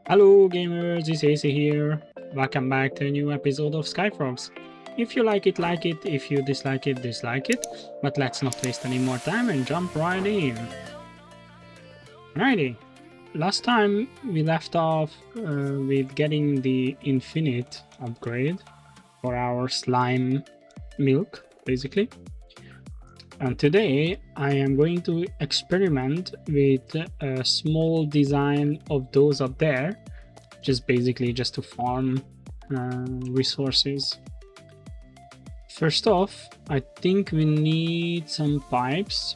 Hello gamers, it's AC here. Welcome back to a new episode of Skyfrogs. If you like it, if you dislike it, dislike it. But let's not waste any more time and jump right in. Alrighty, last time we left off with getting the infinite upgrade for our slime milk, basically. And today I am going to experiment with a small design of those up there, just basically just to farm resources. First off, I think we need some pipes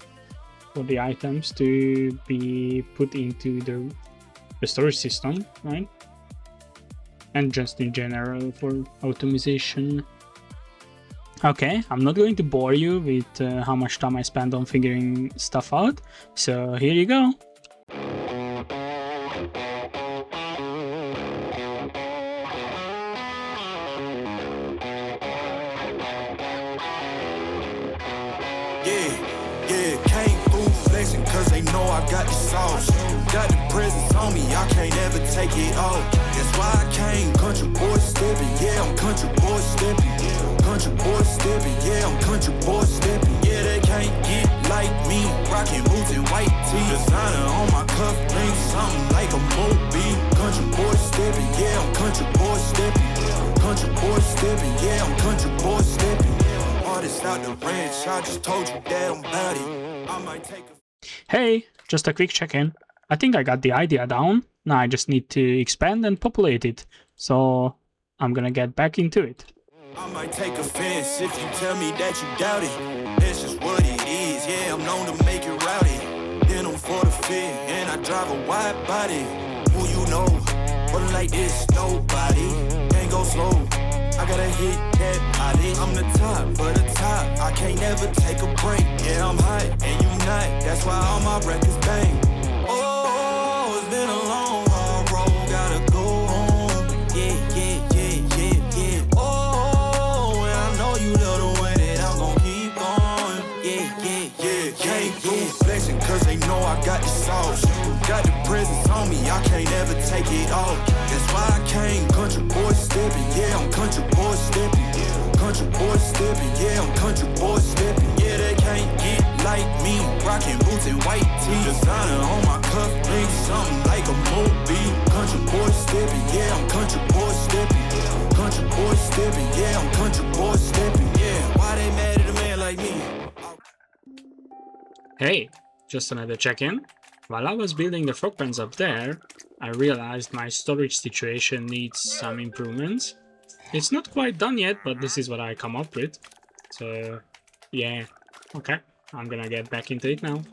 for the items to be put into the storage system, right? And just in general for optimization. Okay, I'm not going to bore you with how much time I spent on figuring stuff out, so here you go. Yeah, came through flexing cause they know I got the sauce. Got the presence on me, I can't ever take it off. That's why I came, country boy stepping, yeah, I'm country boy stepping. Country boy stepping, yeah, I'm country boy stepping. Yeah, they can't get like me, rocking boots and white tee. Designer on my cuff, ring something like a movie. Country boy stepping, yeah, I'm country boy stepping. Country boy stepping, yeah, I'm country boy stepping. Out the ranch, I just told you that I'm about it. I might take a... Hey, just a quick check-in. I think I got the idea down. Now I just need to expand and populate it. So I'm gonna get back into it. I might take offense if you tell me that you doubt it. That's just what it is, yeah, I'm known to make it rowdy. Then I'm for the fit, and I drive a wide body. Who you know, but like this, nobody. Can't go slow, I gotta hit that body. I'm the top for the top, I can't never take a break. Yeah, I'm hot and you not, that's why all my records bang. Oh, it's been a long, hard road, gotta go home. Yeah. Oh, and I know you love the way that I'm gon' keep going. Yeah. Can't do flexing cause they know I got the sauce. Got the presence on me, I can't ever take it off. That's why I came, country boy stepping, yeah, I'm country boy stepping. Country boy stepping, yeah, I'm country boy stepping. Yeah, they can't get like me, rocking boots and white tee. Designer on my cuff, ring something like a movie. Country boy stepping, yeah, I'm country boy stepping. Country boy stepping, yeah, I'm country boy stepping. Yeah, why they mad at a man like me? Hey, just another check-in. While I was building the frog pens up there, I realized my storage situation needs some improvements. It's not quite done yet, but this is what I come up with. So, yeah, okay, I'm gonna get back into it now.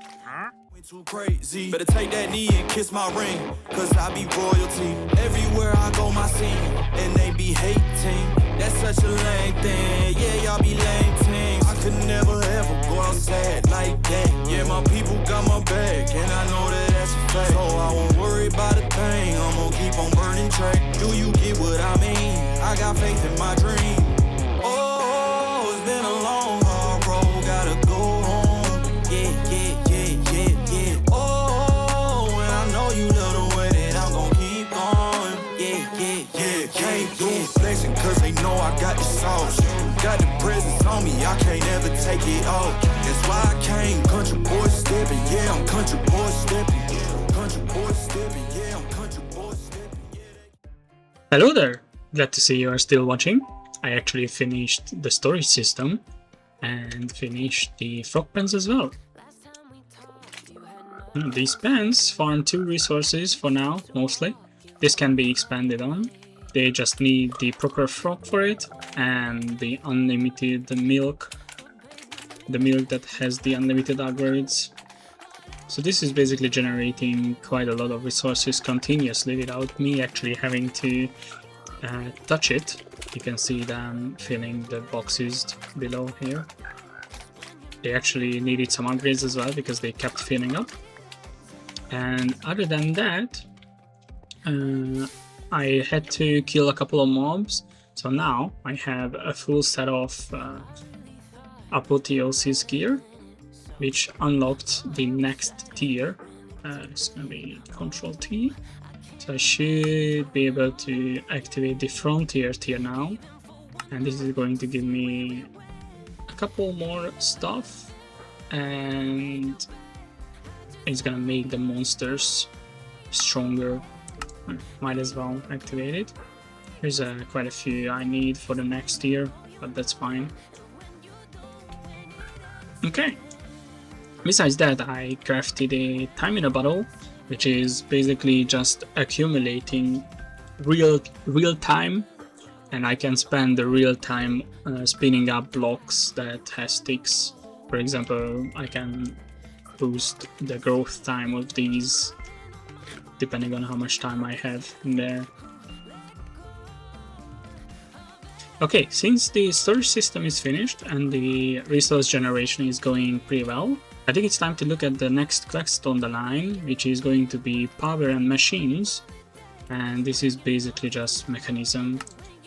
Too crazy, better take that knee and kiss my ring, cause I be royalty. Everywhere I go, my scene, and they be hating. That's such a lame thing, yeah, y'all be lame things. I could never ever go outside like that. Yeah, my people got my back, and I know that that's a fact. So I won't worry about a thing, I'm gonna keep on burning track. Do you get what I mean? I got faith in my dream. Oh, it's been a long, hard road, gotta go home. Yeah. Oh, and I know you love the way that I'm gon' keep going. Yeah. Can't do flexing cause they know I got the sauce. Got the presence on me, I can't ever take it off. That's why I came, country boy stepping, yeah, I'm country boy stepping. Country boy stepping, yeah, I'm country boy stepping. Hello there! Glad to see you are still watching. I actually finished the storage system and finished the frog pens as well. These pens farm 2 resources for now, mostly. This can be expanded on. They just need the proper frog for it and the unlimited milk. The milk that has the unlimited upgrades. So this is basically generating quite a lot of resources continuously without me actually having to touch it. You can see them filling the boxes below here. They actually needed some upgrades as well because they kept filling up. And other than that, I had to kill a couple of mobs, so now I have a full set of Apotheosis gear, which unlocked the next tier It's gonna be Control T. So I should be able to activate the Frontier tier now. And this is going to give me a couple more stuff. And it's gonna make the monsters stronger. Might as well activate it. There's quite a few I need for the next year, but that's fine. Okay. Besides that, I crafted a time in a bottle, which is basically just accumulating real time, and I can spend the real time spinning up blocks that has sticks. For example, I can boost the growth time of these depending on how much time I have in there. Okay, since the storage system is finished and the resource generation is going pretty well, I think it's time to look at the next quest on the line, which is going to be Power and Machines. And this is basically just mechanism.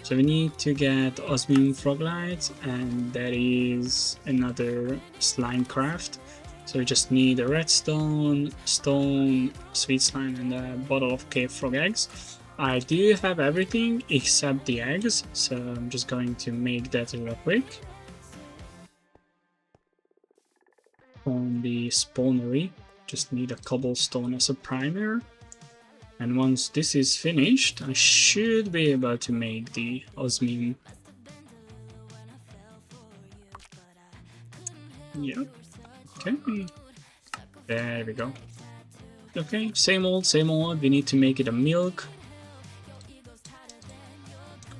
So we need to get osmium froglites, and there is another slime craft. So we just need a redstone, stone, sweet slime, and a bottle of cave frog eggs. I do have everything except the eggs, so I'm just going to make that real quick. On the spawnery, just need a cobblestone as a primer. And once this is finished, I should be able to make the osmium. Yep. Okay. There we go. Okay, same old, we need to make it a milk.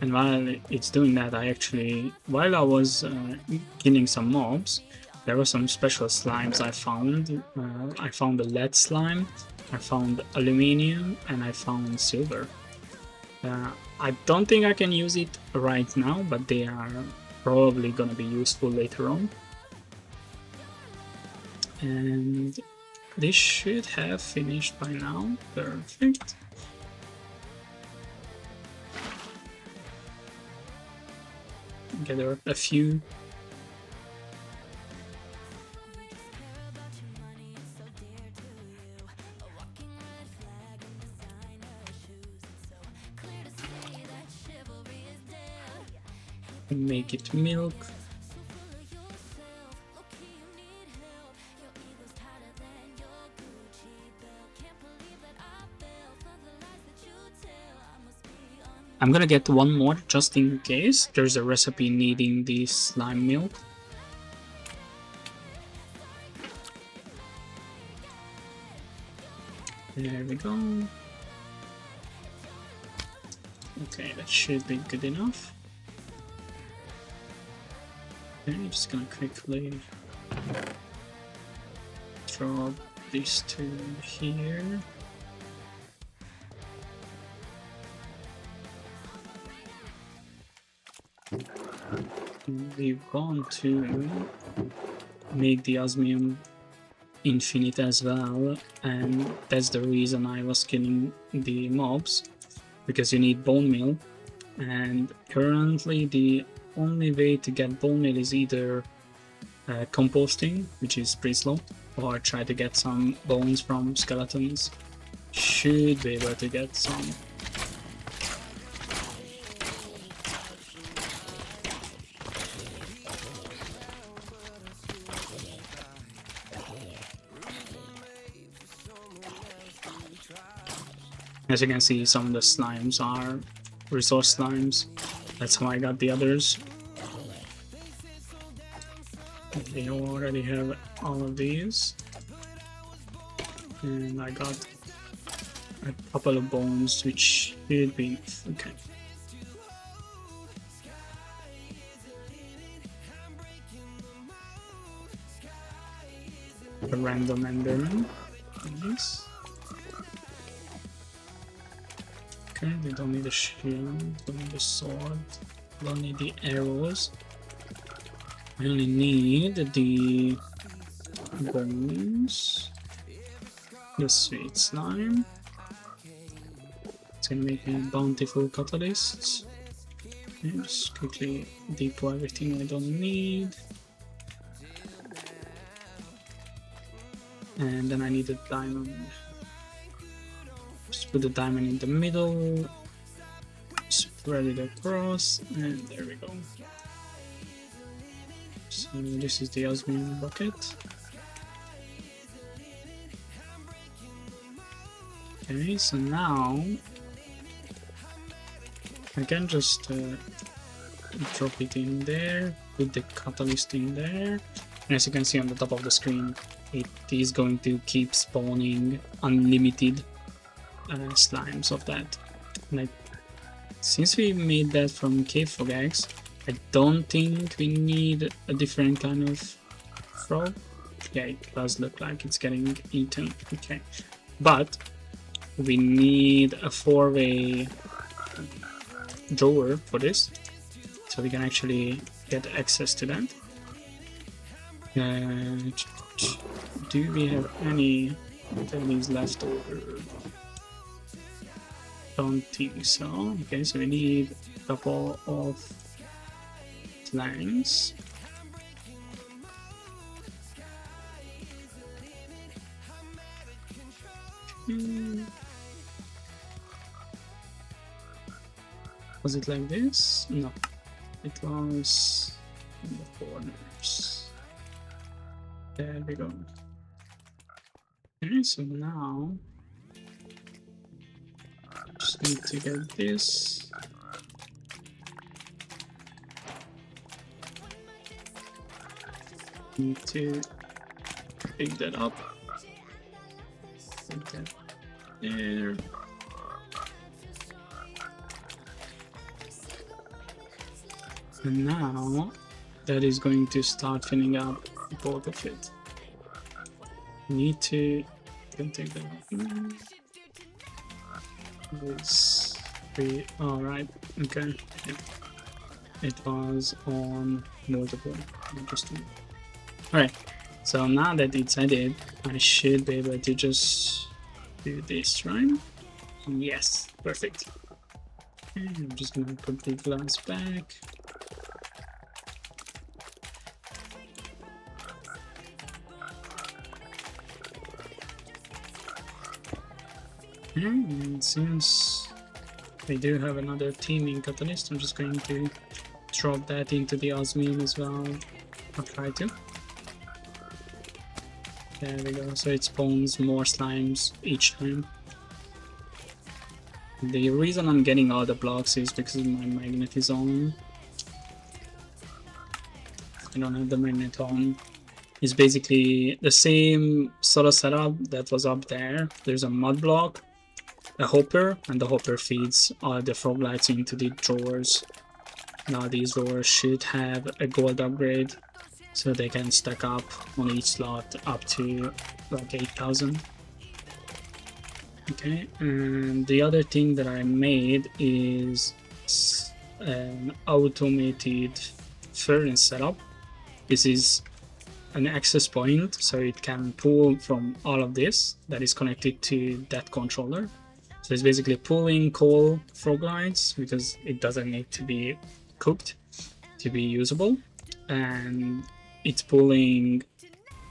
And while it's doing that, while I was killing some mobs, there were some special slimes I found. I found a lead slime, I found aluminium, and I found silver. I don't think I can use it right now, but they are probably gonna be useful later on. And this should have finished by now. Perfect. Gather a few. Make it milk. I'm gonna get one more just in case there's a recipe needing the slime milk. There we go. Okay, that should be good enough. Okay, I'm just gonna quickly drop these two here. We want to make the osmium infinite as well, and that's the reason I was killing the mobs, because you need bone meal, and currently the only way to get bone meal is either composting, which is pretty slow, or try to get some bones from skeletons. Should be able to get some. As you can see, some of the slimes are resource slimes. That's how I got the others. They already have all of these. And I got a couple of bones, which should be okay. A random enderman. Nice. Okay, they don't need a shield, don't need a sword, don't need the arrows. We only need the bones, the sweet slime. It's gonna make me bountiful catalysts. Okay, just quickly depot everything I don't need. And then I need a diamond. Just put the diamond in the middle, spread it across, and there we go. So this is the osmium bucket. Okay, so now I can just drop it in there, put the catalyst in there, and as you can see on the top of the screen, it is going to keep spawning unlimited slimes of that. Like, since we made that from cave frog eggs, I don't think we need a different kind of frog. Yeah, it does look like it's getting eaten. Okay, but we need a 4-way drawer for this, so we can actually get access to that. Do we have any jellies left over? Don't think so. Okay, so we need a couple of slimes. Was it like this? No, it was in the corners. There we go. Okay, so now just need to get this. Need to pick that up. Put that there. And now that is going to start filling up both of it. Need to take that off. This be alright. Okay. Yeah. It was on multiple. Interesting. Alright. So now that it's added, I should be able to just do this, right? Yes, perfect. Okay, I'm just gonna put the glass back. And since we do have another teaming catalyst, I'm just going to drop that into the osmium as well. I'll try to. There we go, so it spawns more slimes each time. The reason I'm getting all the blocks is because my magnet is on. I don't have the magnet on. It's basically the same sort of setup that was up there. There's a mud block, a hopper, and the hopper feeds all the frog lights into the drawers. Now these drawers should have a gold upgrade, so they can stack up on each slot up to like 8,000. Okay, and the other thing that I made is an automated furnace setup. This is an access point, so it can pull from all of this that is connected to that controller. So it's basically pulling coal frog lights because it doesn't need to be cooked to be usable, and it's pulling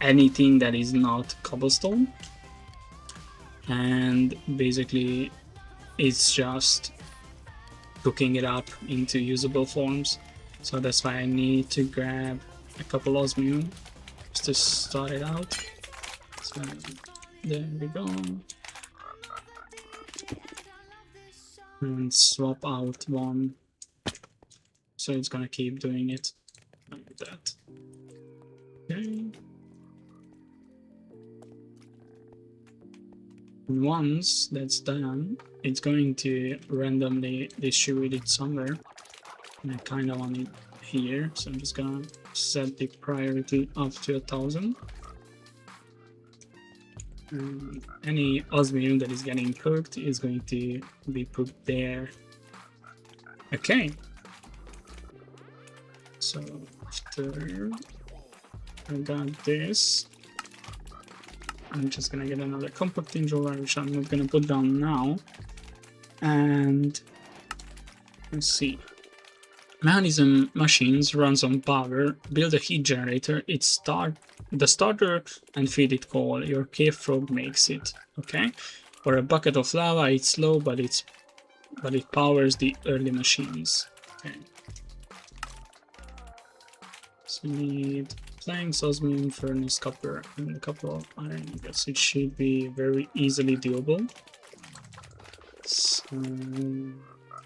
anything that is not cobblestone, and basically it's just cooking it up into usable forms. So that's why I need to grab a couple osmium just to start it out. So there we go. And swap out one, so it's gonna keep doing it like that. Okay. And once that's done, it's going to randomly distribute it somewhere, and I kind of want it here, so I'm just gonna set the priority up to 1,000. And any osmium that is getting cooked is going to be put there. Okay, so after I got this, I'm just gonna get another compacting drawer, which I'm not gonna put down now. And let's see. Mechanism machines runs on power. Build a heat generator. It start the starter and feed it coal. Your cave frog makes it. Okay. For a bucket of lava, it's slow, but it powers the early machines. Okay. So we need planks, osmium, furnace, copper, and a couple of iron. I guess it should be very easily doable. So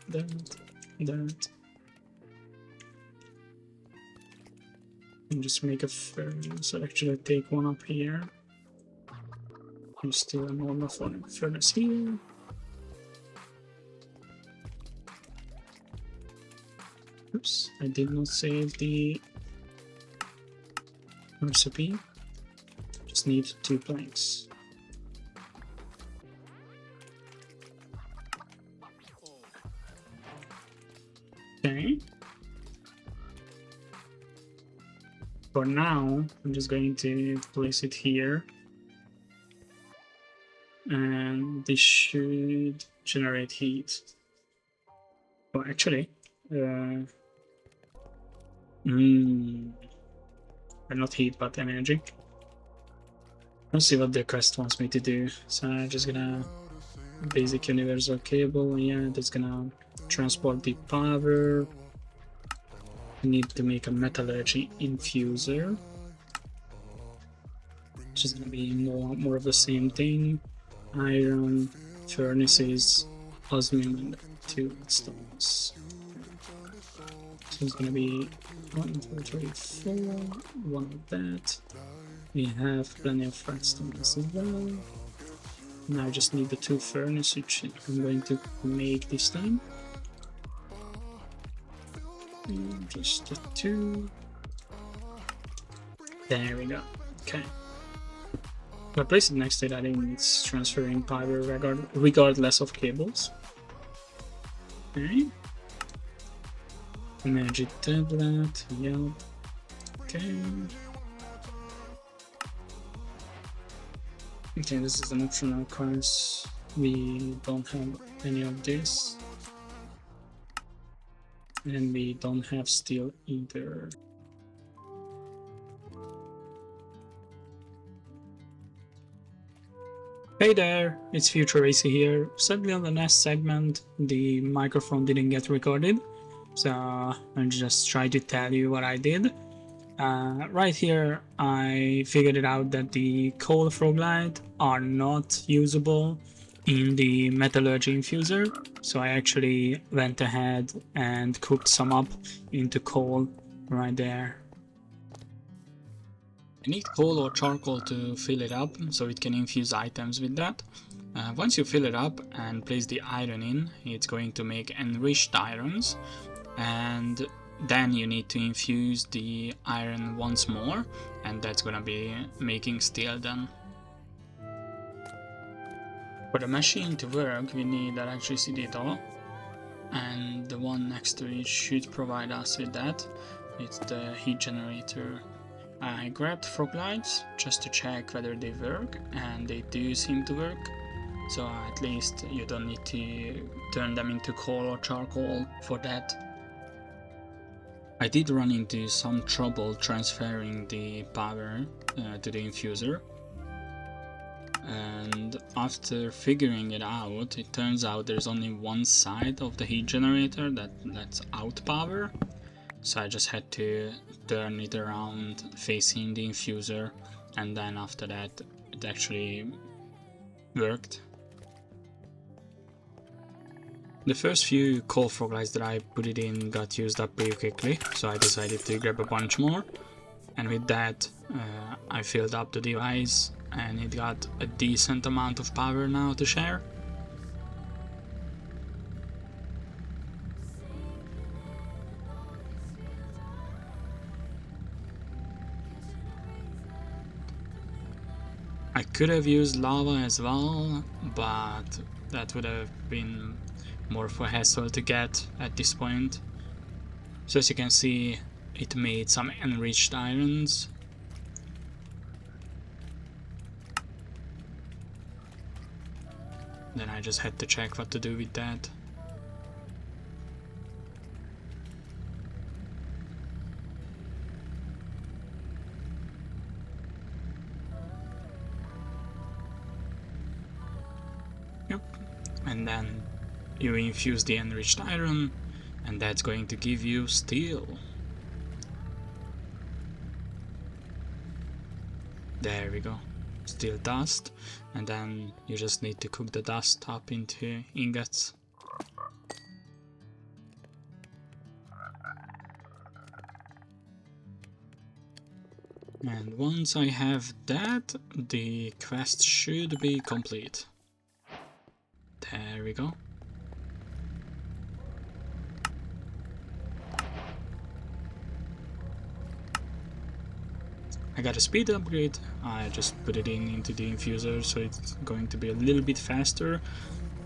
that. And just make a furnace. So actually, I take one up here. You still a normal furnace here. Oops, I did not save the recipe. Just need 2 planks. Okay. For now, I'm just going to place it here. And this should generate heat. Oh, actually, not heat, but energy. Let's see what the quest wants me to do. So I'm just gonna basic universal cable. Yeah, that's gonna transport the power. I need to make a metallurgy infuser, which is gonna be more of the same thing. Iron, furnaces, osmium, and 2 stones. So it's gonna be 1, 2, 3, 4, 1 of that. We have plenty of redstone as well. Now I just need the 2 furnaces, which I'm going to make this time. And just the 2. There we go. Okay. If I place it next to it, I think it's transferring power regardless of cables. Okay. Energy tablet, yep. Okay. Okay, this is an optional course. We don't have any of this. And we don't have steel either. Hey there, it's Future Racy here. Sadly on the last segment the microphone didn't get recorded, so I'll just try to tell you what I did. Right here I figured it out that the coal frogite are not usable in the metallurgy infuser, so I actually went ahead and cooked some up into coal right there. You need coal or charcoal to fill it up so it can infuse items with that. Once you fill it up and place the iron in, it's going to make enriched irons, and then you need to infuse the iron once more, and that's gonna be making steel then. For the machine to work, we need electricity though, and the one next to it should provide us with that. It's the heat generator. I grabbed frog lights just to check whether they work, and they do seem to work, so at least you don't need to turn them into coal or charcoal for that. I did run into some trouble transferring the power to the infuser, and after figuring it out, it turns out there's only one side of the heat generator that's out power. So I just had to turn it around facing the infuser, and then after that it actually worked. The first few coal frog lights that I put it in got used up pretty quickly, so I decided to grab a bunch more, and with that I filled up the device and it got a decent amount of power now to share. I could have used lava as well, but that would have been more of a hassle to get at this point. So as you can see, it made some enriched irons. Then I just had to check what to do with that. and then you infuse the enriched iron, and that's going to give you steel. There we go, steel dust, and then you just need to cook the dust up into ingots. And once I have that, the quest should be complete. There we go. I got a speed upgrade. I just put it into the infuser, so it's going to be a little bit faster,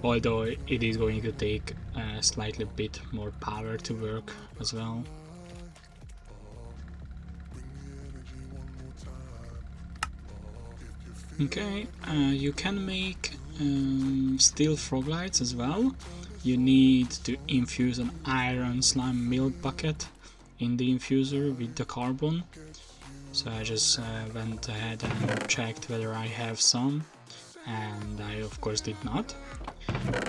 although it is going to take a slightly bit more power to work as well. Okay, you can make steel frog lights as well. You need to infuse an iron slime milk bucket in the infuser with the carbon. So I just went ahead and checked whether I have some, and I of course did not.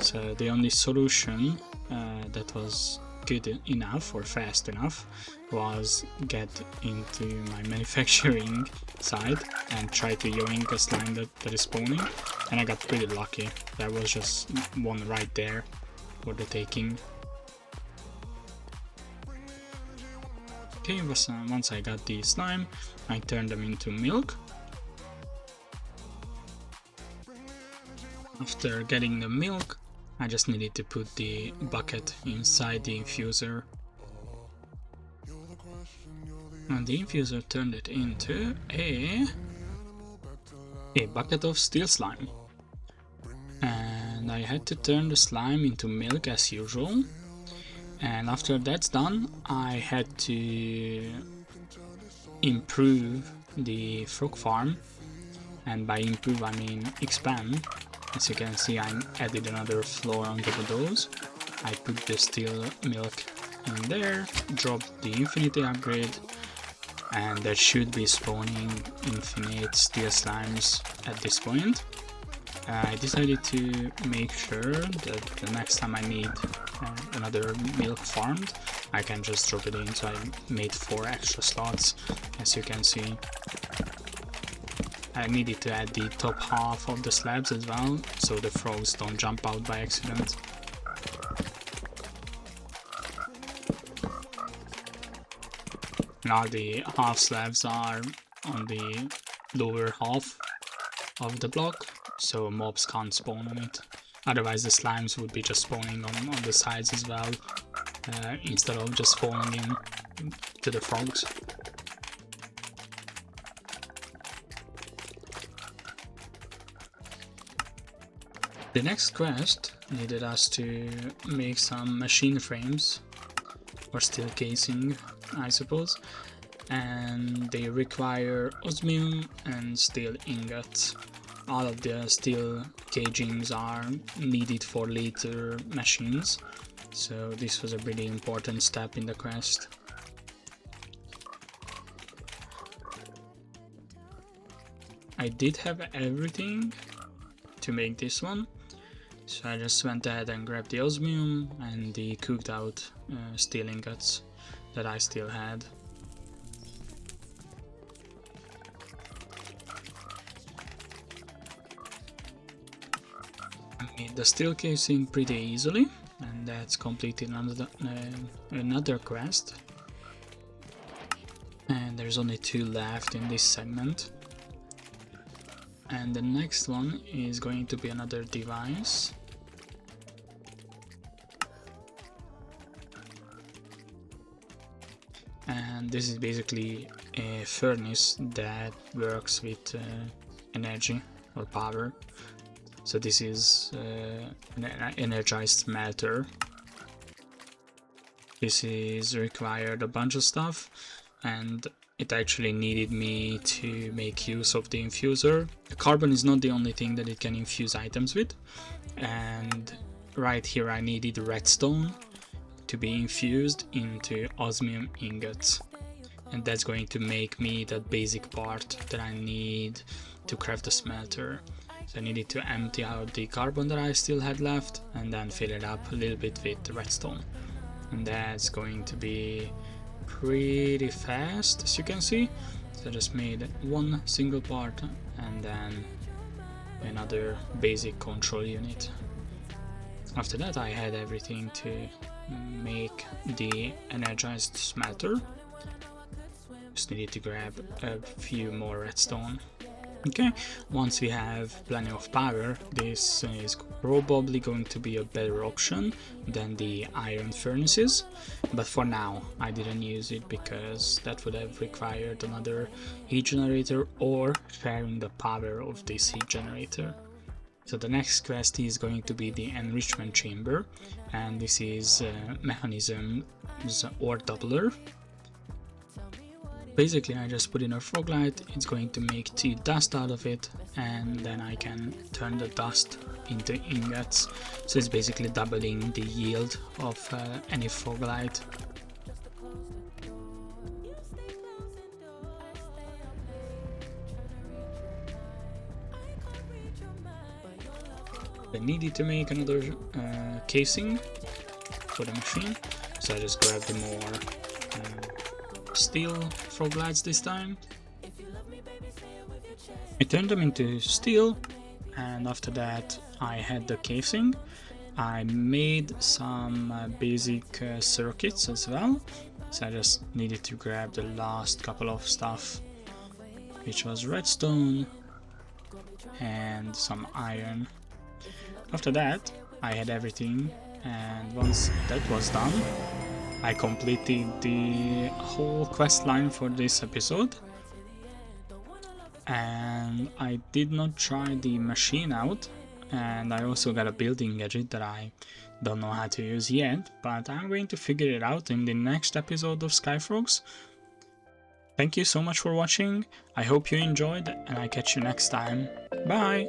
So the only solution that was good enough or fast enough was get into my manufacturing side and try to yoink a slime that is spawning, and I got pretty lucky. There was just one right there for the taking. Okay, once I got the slime, I turned them into milk. After getting the milk, I just needed to put the bucket inside the infuser. And the infuser turned it into a bucket of steel slime. And I had to turn the slime into milk as usual. And after that's done, I had to improve the frog farm, and by improve I mean expand. As you can see, I added another floor on top of those. I put the steel milk in there, dropped the infinity upgrade, and there should be spawning infinite steel slimes at this point. I decided to make sure that the next time I need another milk farmed, I can just drop it in, so I made 4 extra slots, as you can see. I needed to add the top half of the slabs as well, so the frogs don't jump out by accident. Now the half slabs are on the lower half of the block, so mobs can't spawn on it. Otherwise the slimes would be just spawning on the sides as well, instead of just falling in to the frogs. The next quest needed us to make some machine frames, or steel casing I suppose, and they require osmium and steel ingots. All of the steel cagings are needed for later machines, so this was a pretty important step in the quest. I did have everything to make this one, so I just went ahead and grabbed the osmium and the cooked out steel ingots that I still had. I made the steel casing pretty easily, and that's completed another quest. And there's only 2 left in this segment. And the next one is going to be another device. And this is basically a furnace that works with energy or power. So this is an energized smelter. This is required a bunch of stuff, and it actually needed me to make use of the infuser. The carbon is not the only thing that it can infuse items with, and right here I needed redstone to be infused into osmium ingots, and that's going to make me that basic part that I need to craft the smelter. So I needed to empty out the carbon that I still had left and then fill it up a little bit with redstone. And that's going to be pretty fast, as you can see. So I just made one single part and then another basic control unit. After that I had everything to make the energized smelter. Just needed to grab a few more redstone. Okay, once we have plenty of power, this is probably going to be a better option than the iron furnaces, but for now I didn't use it because that would have required another heat generator or sharing the power of this heat generator. So the next quest is going to be the enrichment chamber, and this is mechanisms or doubler. Basically I just put in a frog light, it's going to make the dust out of it, and then I can turn the dust into ingots. So it's basically doubling the yield of any frog light. I needed to make another casing for the machine, so I just grabbed the more steel frog lights this time. I turned them into steel, and after that I had the casing. I made some basic circuits as well, so I just needed to grab the last couple of stuff, which was redstone and some iron. After that I had everything, and once that was done I completed the whole quest line for this episode, and I did not try the machine out, and I also got a building gadget that I don't know how to use yet, but I'm going to figure it out in the next episode of Skyfrogs. Thank you so much for watching, I hope you enjoyed, and I catch you next time. Bye!